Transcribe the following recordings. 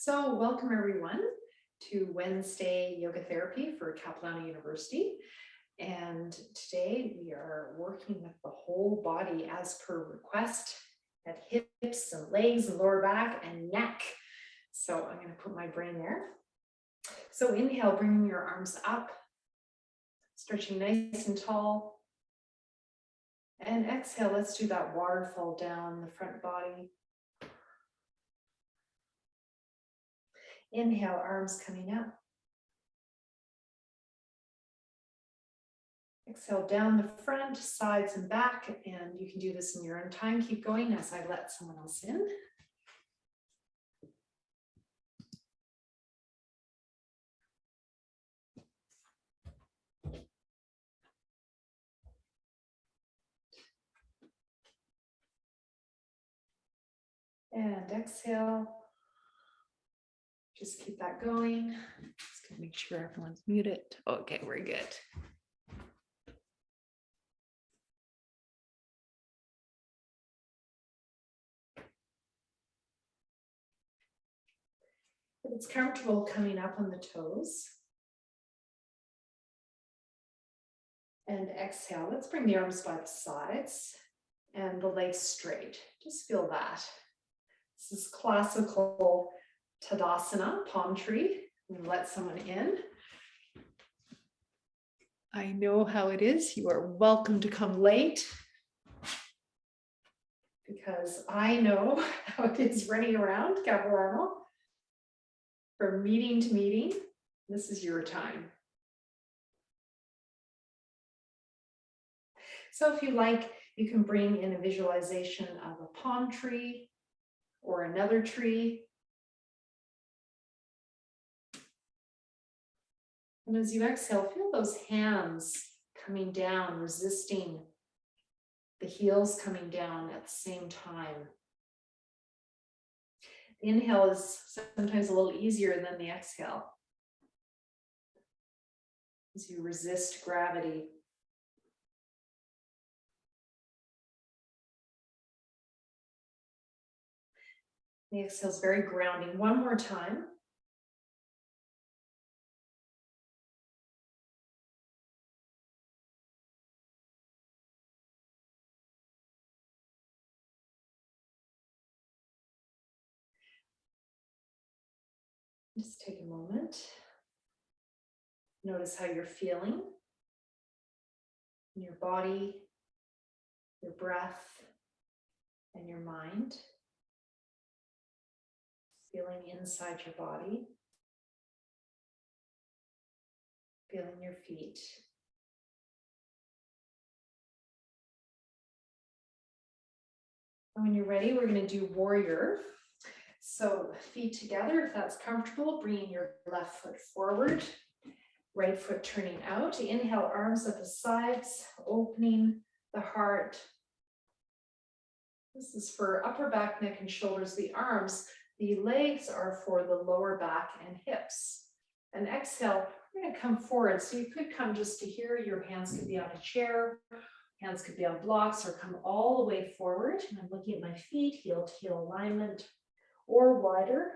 So welcome everyone to Wednesday Yoga Therapy for Capilano University. And today we are working with the whole body as per request at hips and legs and lower back and neck. So I'm going to put my brain there. So inhale, bringing your arms up, stretching nice and tall. And exhale, let's do that waterfall down the front body. Inhale, arms coming up. Exhale, down the front, sides and back, and you can do this in your own time. Keep going as I let someone else in. And exhale. Just keep that going. Just gonna make sure everyone's muted. Okay, we're good. If it's comfortable, coming up on the toes. And exhale. Let's bring the arms by the sides and the legs straight. Just feel that. This is classical Tadasana, palm tree. I'm gonna let someone in. I know how it is. You are welcome to come late because I know how it is running around Capilano from meeting to meeting. This is your time. So if you like, you can bring in a visualization of a palm tree or another tree. And as you exhale, feel those hands coming down, resisting the heels coming down at the same time. The inhale is sometimes a little easier than the exhale as you resist gravity. The exhale is very grounding. One more time. Just take a moment. Notice how you're feeling in your body, your breath, and your mind. Feeling inside your body. Feeling your feet. And when you're ready, we're going to do warrior. So feet together, if that's comfortable, bringing your left foot forward, right foot turning out. Inhale, arms at the sides, opening the heart. This is for upper back, neck, and shoulders. The arms, the legs are for the lower back and hips. And exhale, we're going to come forward. So you could come just to here. Your hands could be on a chair. Hands could be on blocks or come all the way forward. And I'm looking at my feet, heel to heel alignment or wider.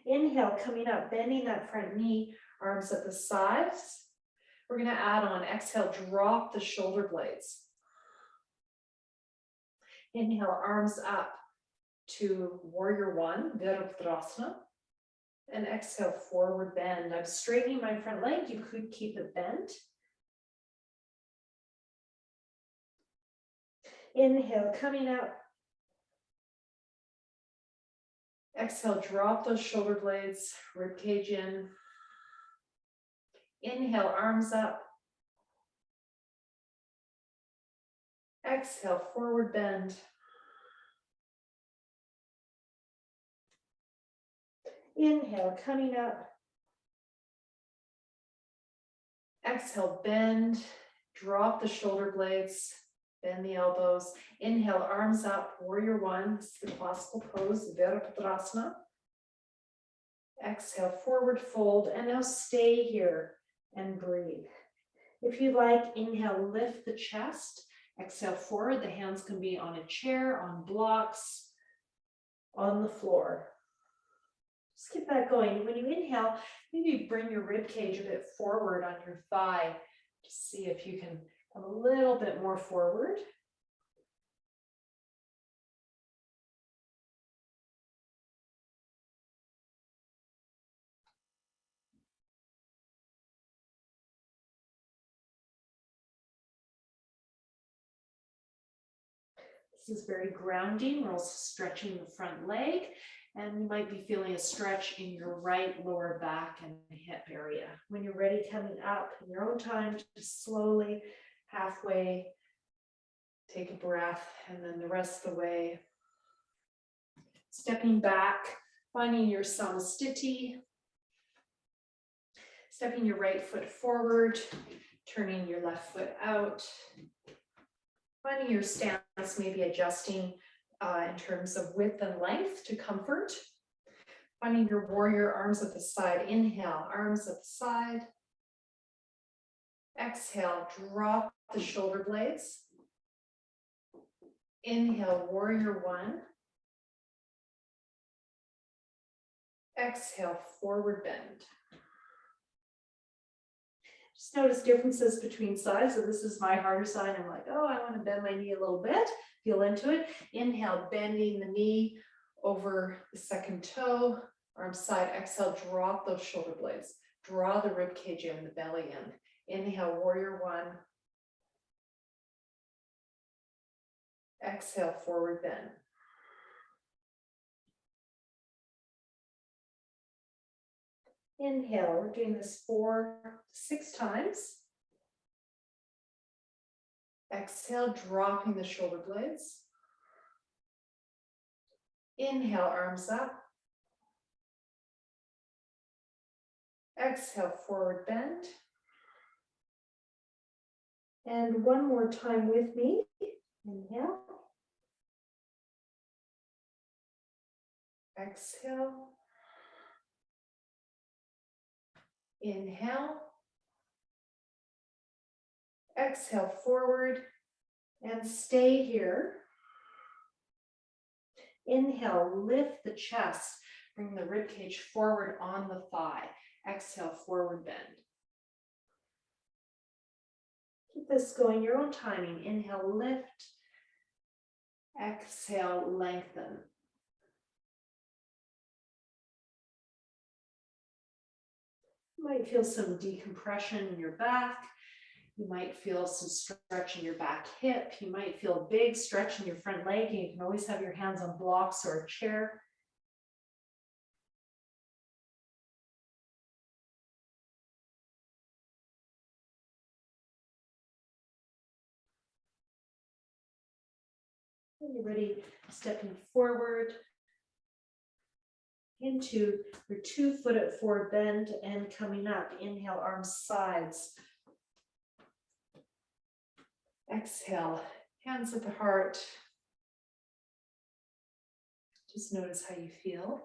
Inhale, coming up, bending that front knee, arms at the sides. We're going to add on, exhale, drop the shoulder blades. Inhale, arms up to warrior one, Virabhadrasana. And exhale, forward bend. I'm straightening my front leg. You could keep it bent. Inhale, coming up. Exhale, drop those shoulder blades, rib cage in. Inhale, arms up. Exhale, forward bend. Inhale, coming up. Exhale, bend, drop the shoulder blades, bend the elbows. Inhale, arms up, warrior one. This is the classical pose, Virabhadrasana. Exhale, forward fold, and now stay here and breathe. If you like, inhale, lift the chest. Exhale, forward. The hands can be on a chair, on blocks, on the floor. Just keep that going. When you inhale, maybe bring your rib cage a bit forward on your thigh. Just see if you can come a little bit more forward. This is very grounding. We're also stretching the front leg, and you might be feeling a stretch in your right lower back and hip area. When you're ready, coming up in your own time, just slowly, halfway, take a breath, and then the rest of the way, stepping back, finding your samastiti, stepping your right foot forward, turning your left foot out, finding your stance, maybe adjusting in terms of width and length to comfort. Finding your warrior arms at the side. Inhale, arms at the side. Exhale, drop the shoulder blades. Inhale, warrior one. Exhale, forward bend. Just notice differences between sides. So this is my harder side. I'm like, oh, I want to bend my knee a little bit. Feel into it. Inhale, bending the knee over the second toe, arm side. Exhale, drop those shoulder blades. Draw the rib cage in, the belly in. Inhale, warrior one. Exhale, forward bend. Inhale, we're doing this 4 to 6 times. Exhale, dropping the shoulder blades. Inhale, arms up. Exhale, forward bend. And one more time with me. Inhale. Exhale. Inhale. Exhale, forward, and stay here. Inhale, lift the chest. Bring the rib cage forward on the thigh. Exhale, forward bend. Keep this going, your own timing. Inhale, lift. Exhale, lengthen. You might feel some decompression in your back. You might feel some stretch in your back hip. You might feel a big stretch in your front leg. And you can always have your hands on blocks or a chair. When you're ready, stepping forward into your 2 foot at forward bend and coming up. Inhale, arms sides. Exhale, hands at the heart. Just notice how you feel.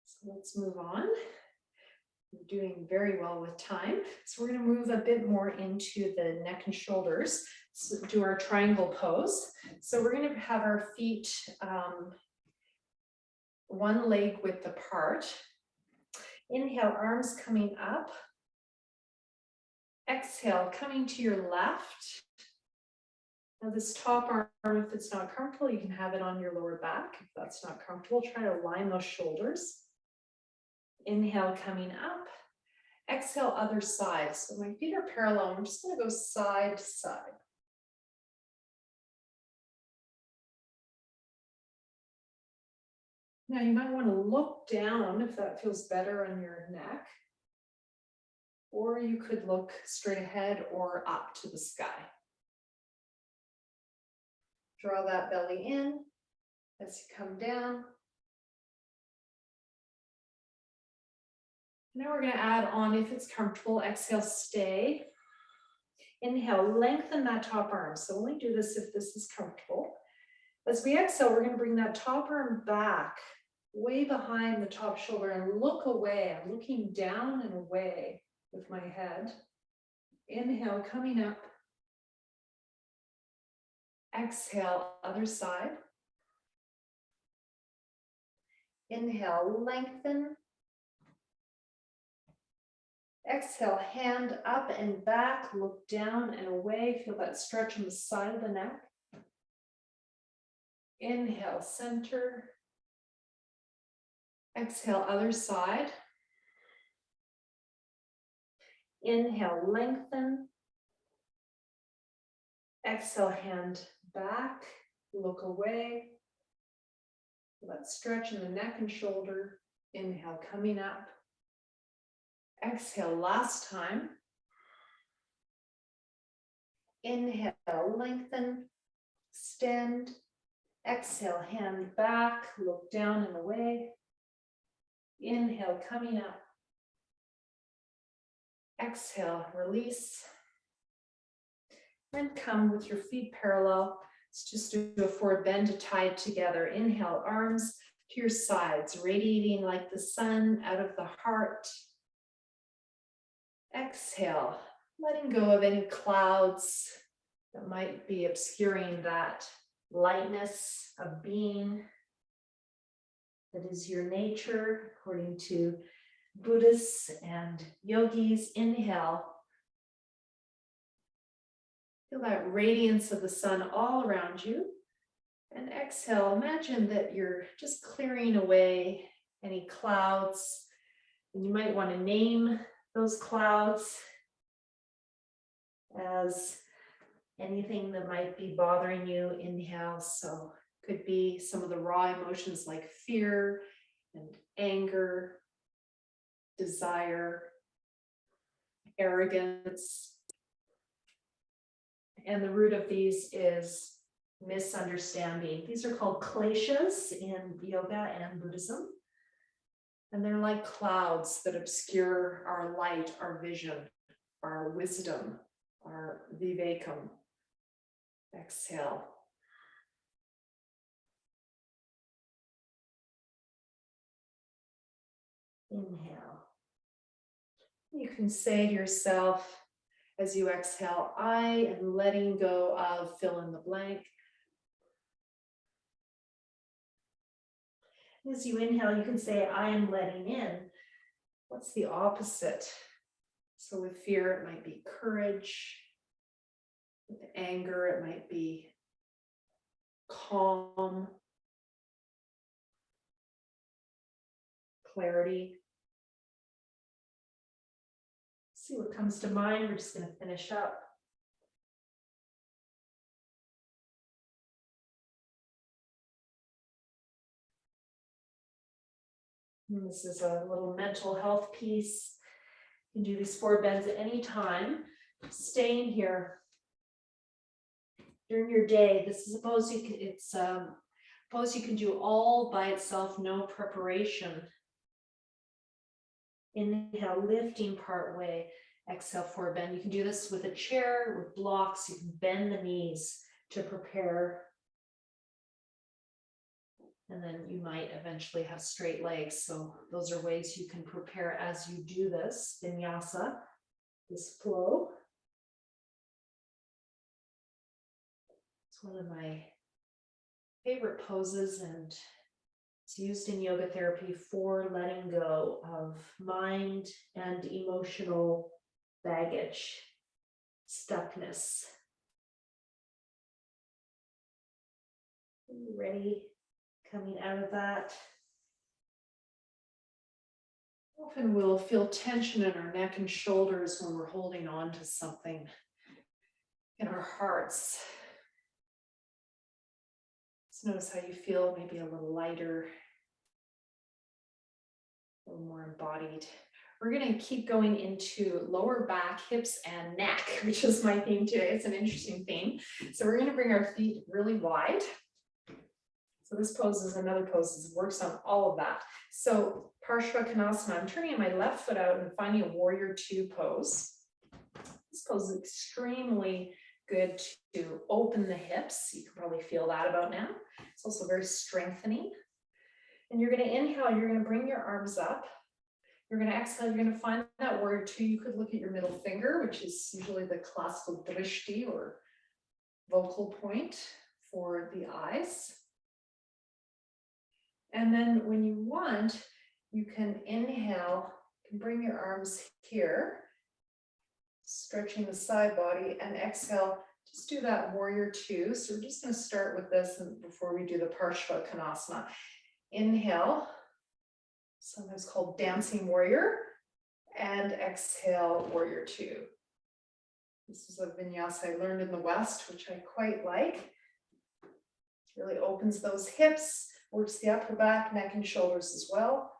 So let's move on. We're doing very well with time. So we're going to move a bit more into the neck and shoulders. So do our triangle pose. So we're going to have our feet one leg width apart. Inhale, arms coming up. Exhale, coming to your left. Now this top arm, if it's not comfortable, you can have it on your lower back. If that's not comfortable, try to align those shoulders. Inhale, coming up. Exhale, other side. So my feet are parallel. I'm just going to go side to side. Now you might want to look down if that feels better on your neck. Or you could look straight ahead or up to the sky. Draw that belly in as you come down. Now we're going to add on, if it's comfortable, exhale, stay. Inhale, lengthen that top arm. So only do this if this is comfortable. As we exhale, we're going to bring that top arm back, way behind the top shoulder, and look away. I'm looking down and away with my head. Inhale, coming up. Exhale, other side. Inhale, lengthen. Exhale, hand up and back, look down and away. Feel that stretch on the side of the neck. Inhale, center. Exhale, other side. Inhale, lengthen. Exhale, hand back, look away. Feel that stretch in the neck and shoulder. Inhale, coming up. Exhale, last time. Inhale, lengthen, extend. Exhale, hand back, look down and away. Inhale, coming up. Exhale, release. Then come with your feet parallel. Let's just do a forward bend to tie it together. Inhale, arms to your sides, radiating like the sun out of the heart. Exhale, letting go of any clouds that might be obscuring that lightness of being that is your nature, according to Buddhists and yogis. Inhale. Feel that radiance of the sun all around you. And exhale, imagine that you're just clearing away any clouds. And you might want to name those clouds as anything that might be bothering you. Inhale. So could be some of the raw emotions like fear and anger, desire, arrogance. And the root of these is misunderstanding. These are called kleshas in yoga and Buddhism. And they're like clouds that obscure our light, our vision, our wisdom, our vivekam. Exhale. Inhale. You can say to yourself as you exhale, I am letting go of fill in the blank. As you inhale, you can say, I am letting in. What's the opposite? So with fear, it might be courage. With anger, it might be calm, clarity. See what comes to mind. We're just going to finish up. And this is a little mental health piece. You can do these forward bends at any time. Staying here during your day. This is suppose you can do all by itself, no preparation. Inhale, lifting part way. Exhale, forward bend. You can do this with a chair, with blocks. You can bend the knees to prepare. And then you might eventually have straight legs. So those are ways you can prepare as you do this vinyasa, this flow. It's one of my favorite poses, and it's used in yoga therapy for letting go of mind and emotional baggage, stuckness. Are you ready? Coming out of that. Often we'll feel tension in our neck and shoulders when we're holding on to something in our hearts. Just notice how you feel, maybe a little lighter, a little more embodied. We're going to keep going into lower back, hips, and neck, which is my theme today. It's an interesting theme. So we're going to bring our feet really wide. So this pose is another pose that works on all of that. So Parshvakonasana, I'm turning my left foot out and finding a warrior two pose. This pose is extremely good to open the hips. You can probably feel that about now. It's also very strengthening. And you're going to inhale, you're going to bring your arms up. You're going to exhale, you're going to find that warrior two. You could look at your middle finger, which is usually the classical drishti or vocal point for the eyes. And then when you want, you can inhale, you can bring your arms here, stretching the side body, and exhale, just do that warrior two. So we're just going to start with this and before we do the Parshvakonasana. Inhale, sometimes called dancing warrior, and exhale, warrior two. This is a vinyasa I learned in the West, which I quite like. Really opens those hips, works the upper back, neck, and shoulders as well.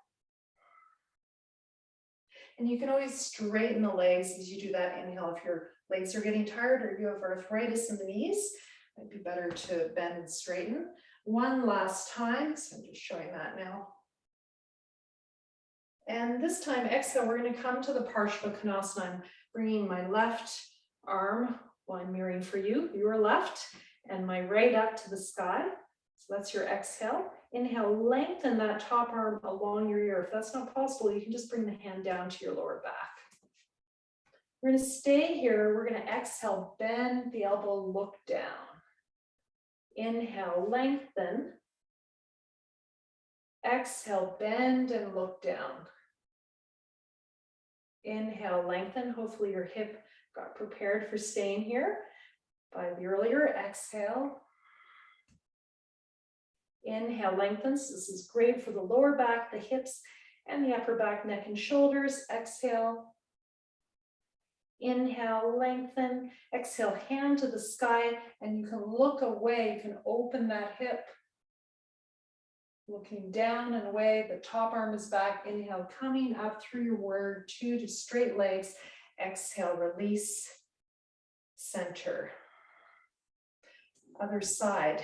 And you can always straighten the legs as you do that inhale. If your legs are getting tired or you have arthritis in the knees, it might be better to bend and straighten. One last time, so I'm just showing that now. And this time, exhale, we're going to come to the Parshvakonasana. I'm bringing my left arm, while I'm mirroring for you, your left, and my right up to the sky. So that's your exhale. Inhale, lengthen that top arm along your ear. If that's not possible, you can just bring the hand down to your lower back. We're going to stay here. We're going to exhale, bend the elbow, look down. Inhale, lengthen. Exhale, bend and look down. Inhale, lengthen. Hopefully your hip got prepared for staying here by the earlier. Exhale. Inhale, lengthens. This is great for the lower back, the hips, and the upper back, neck, and shoulders. Exhale. Inhale, lengthen. Exhale, hand to the sky, and you can look away. You can open that hip. Looking down and away, the top arm is back. Inhale, coming up through your warrior two to straight legs. Exhale, release, center. Other side.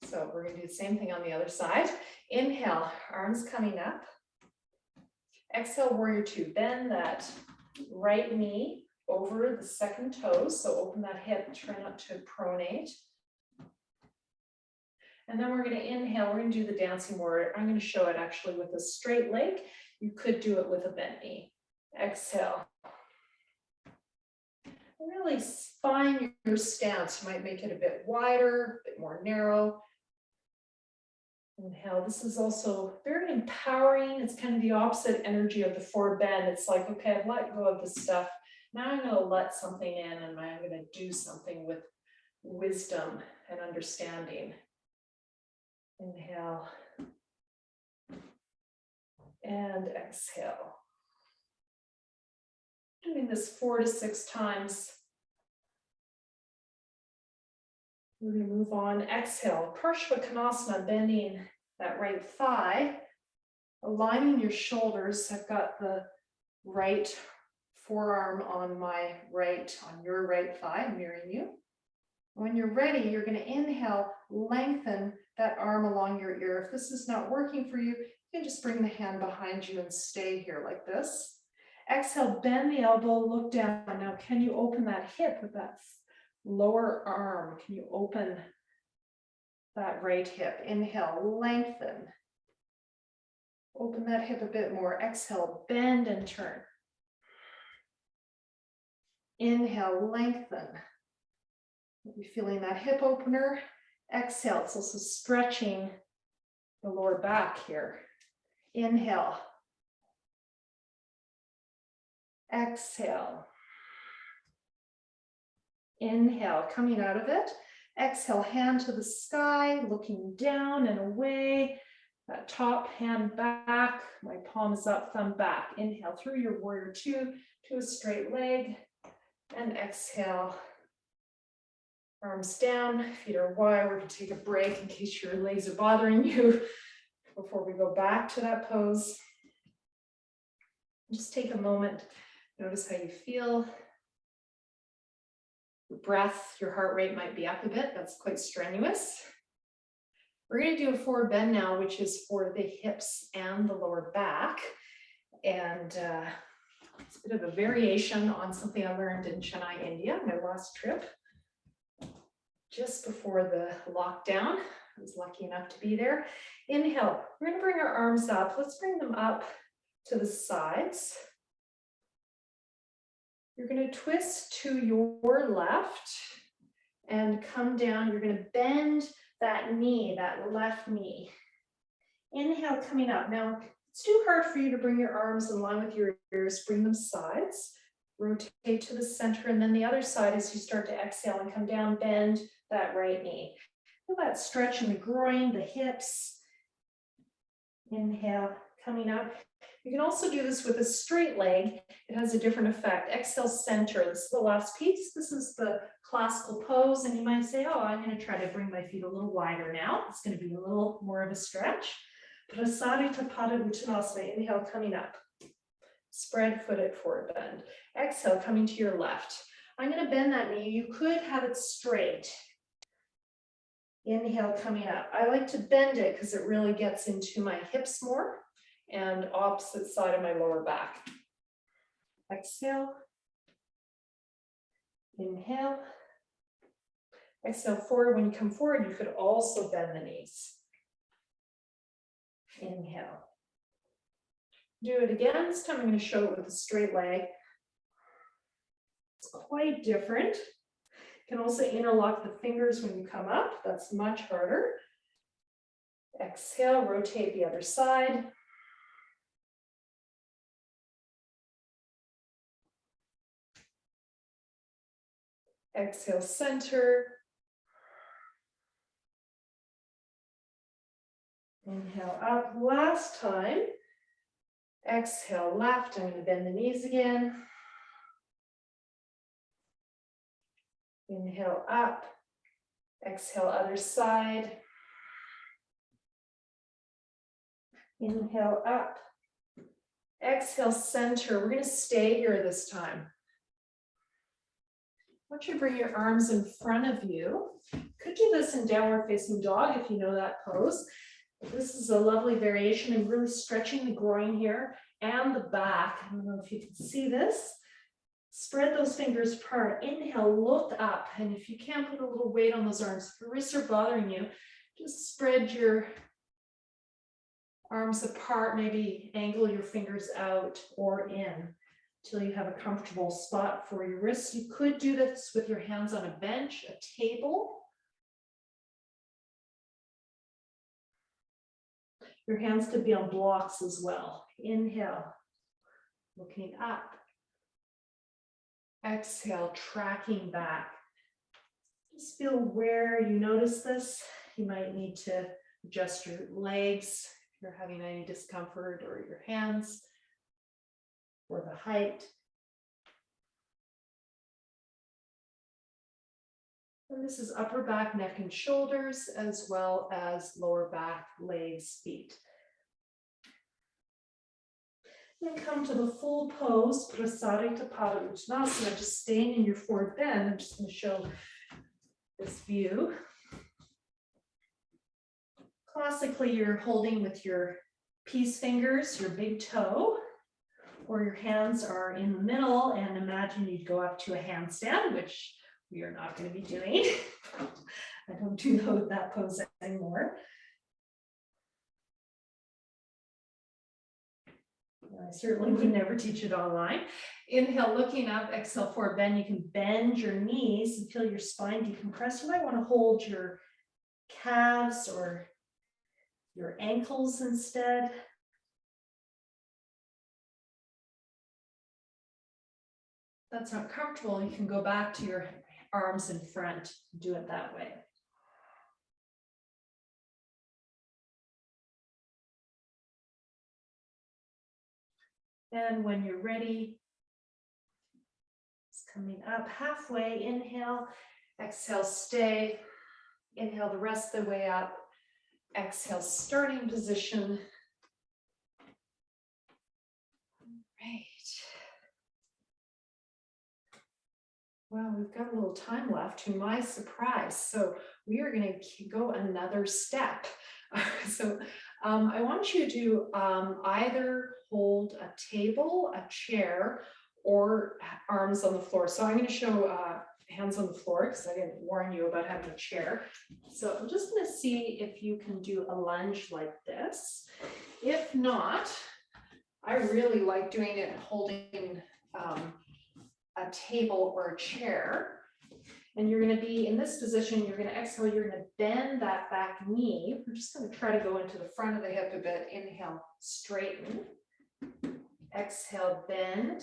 So we're going to do the same thing on the other side. Inhale, arms coming up. Exhale, warrior two. Bend that right knee over the second toes. So open that hip, try not to pronate. And then we're going to inhale, we're going to do the dancing warrior. I'm going to show it actually with a straight leg. You could do it with a bent knee. Exhale. Really find your stance. You might make it a bit wider, a bit more narrow. Inhale. This is also very empowering. It's kind of the opposite energy of the forward bend. It's like, okay, I've let go of this stuff. Now I'm going to let something in and I'm going to do something with wisdom and understanding. Inhale and exhale. Doing this 4 to 6 times. We're going to move on. Exhale, Parshvakonasana, bending that right thigh, aligning your shoulders. I've got the right forearm on my right, on your right thigh, I'm mirroring you. When you're ready, you're going to inhale, lengthen that arm along your ear. If this is not working for you, you can just bring the hand behind you and stay here like this. Exhale, bend the elbow, look down. Now, can you open that hip with that lower arm? Can you open that right hip? Inhale, lengthen. Open that hip a bit more. Exhale, bend and turn. Inhale, lengthen. You're feeling that hip opener. Exhale, it's also stretching the lower back here. Inhale. Exhale. Inhale, coming out of it. Exhale, hand to the sky, looking down and away. That top hand back, my palm is up, thumb back. Inhale through your warrior two to a straight leg. And exhale. Arms down, feet are wide. We're going to take a break in case your legs are bothering you before we go back to that pose. Just take a moment, notice how you feel. Your breath, your heart rate might be up a bit. That's quite strenuous. We're going to do a forward bend now, which is for the hips and the lower back. And it's a bit of a variation on something I learned in Chennai, India, my last trip. Just before the lockdown, I was lucky enough to be there. Inhale, we're going to bring our arms up. Let's bring them up to the sides. You're going to twist to your left and come down. You're going to bend that knee, that left knee. Inhale, coming up. Now, it's too hard for you to bring your arms in line with your ears, bring them sides, rotate to the center, and then the other side as you start to exhale and come down, bend that right knee. Feel that stretch in the groin, the hips. Inhale, coming up. You can also do this with a straight leg. It has a different effect. Exhale, center. This is the last piece. This is the classical pose. And you might say, oh, I'm going to try to bring my feet a little wider now. It's going to be a little more of a stretch. Prasarita Pada Uttanasana. Inhale, coming up. Spread footed forward bend. Exhale, coming to your left. I'm going to bend that knee. You could have it straight. Inhale, coming up. I like to bend it because it really gets into my hips more and opposite side of my lower back. Exhale. Inhale. Exhale forward. When you come forward, you could also bend the knees. Inhale. Do it again. This time I'm going to show it with a straight leg. It's quite different. You can also interlock the fingers when you come up. That's much harder. Exhale, rotate the other side. Exhale, center. Inhale up. Last time. Exhale, left. I'm going to bend the knees again. Inhale up. Exhale, other side. Inhale up. Exhale, center. We're going to stay here this time. I want you to bring your arms in front of you. Could do this in downward facing dog if you know that pose. This is a lovely variation and really stretching the groin here and the back. I don't know if you can see this. Spread those fingers apart. Inhale, look up. And if you can, put a little weight on those arms. If your wrists are bothering you, just spread your arms apart. Maybe angle your fingers out or in until you have a comfortable spot for your wrists. You could do this with your hands on a bench, a table. Your hands could be on blocks as well. Inhale, looking up. Exhale, tracking back. Just feel where you notice this. You might need to adjust your legs if you're having any discomfort, or your hands, or the height. And this is upper back, neck, and shoulders, as well as lower back, legs, feet. Then come to the full pose, Prasarita Pada Uttanasana, just staying in your forward bend. I'm just going to show this view. Classically, you're holding with your peace fingers, your big toe, or your hands are in the middle, and imagine you'd go up to a handstand, which we are not going to be doing. I don't do that pose anymore. I certainly would never teach it online. Inhale, looking up, exhale, forward bend. You can bend your knees and feel your spine decompress. You might want to hold your calves or your ankles instead. If that's not comfortable, you can go back to your arms in front, do it that way. And when you're ready, it's coming up halfway. Inhale, exhale, stay. Inhale the rest of the way up. Exhale, starting position. Great. Well, we've got a little time left, to my surprise. So we are going to go another step. I want you to either hold a table, a chair, or arms on the floor. So I'm going to show hands on the floor because I didn't warn you about having a chair. So I'm just going to see if you can do a lunge like this. If not, I really like doing it holding a table or a chair. And you're going to be in this position, you're going to exhale, you're going to bend that back knee. We're just going to try to go into the front of the hip a bit. Inhale, straighten. Exhale, bend.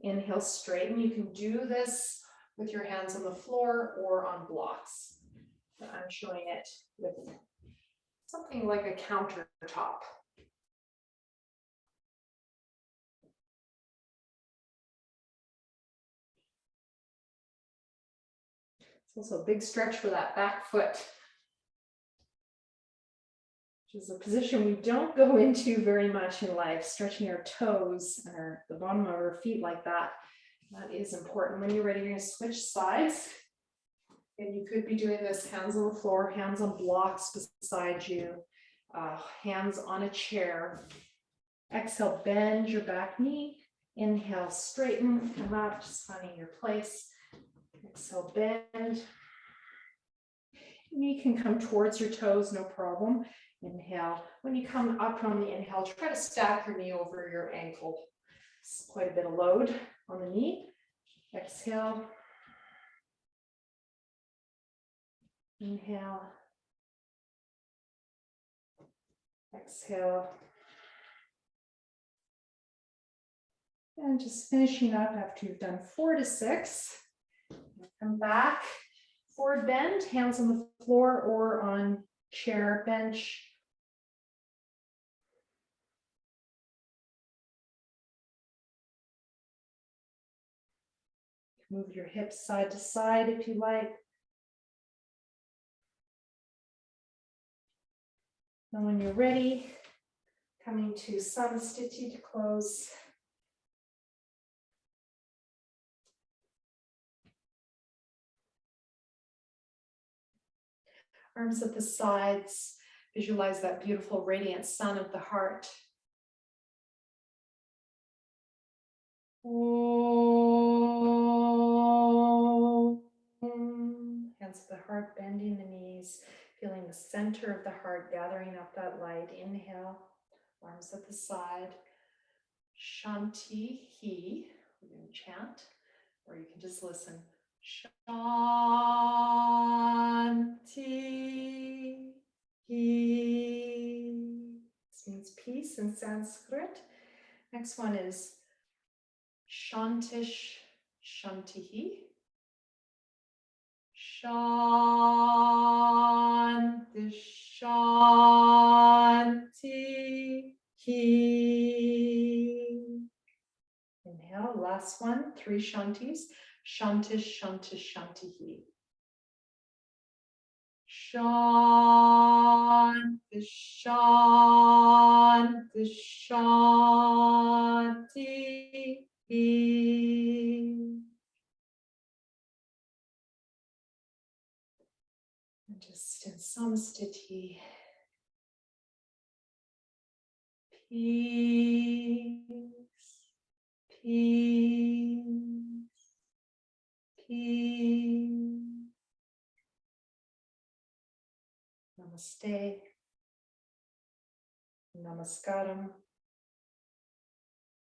Inhale, straighten. You can do this with your hands on the floor or on blocks. But I'm showing it with something like a countertop. It's also a big stretch for that back foot, which is a position we don't go into very much in life, stretching our toes and the bottom of our feet like that. That is important. When you're ready, you're going to switch sides. And you could be doing this hands on the floor, hands on blocks beside you, hands on a chair. Exhale, bend your back knee. Inhale, straighten, come up, just finding your place. Exhale, bend. You can come towards your toes, no problem. Inhale. When you come up on the inhale, try to stack your knee over your ankle. It's quite a bit of load on the knee. Exhale. Inhale. Exhale. And just finishing up after you've done 4 to 6. Come back, forward bend, hands on the floor or on chair, bench. Move your hips side to side if you like. And when you're ready, coming to samastiti to close. Arms at the sides, visualize that beautiful radiant sun of the heart. Hands at the heart, bending the knees, feeling the center of the heart, gathering up that light. Inhale, arms at the side. Shanti He, we're going to chant, or you can just listen. Shanti He. This means peace in Sanskrit. Next one is Shantish Shantihi. Shantish Shantihi. Inhale, last one, 3 shantis. Shantish Shantish Shantihi. Shantish Shantish Shantihi. And just in samastiti, peace, peace, peace. Namaste, namaskaram.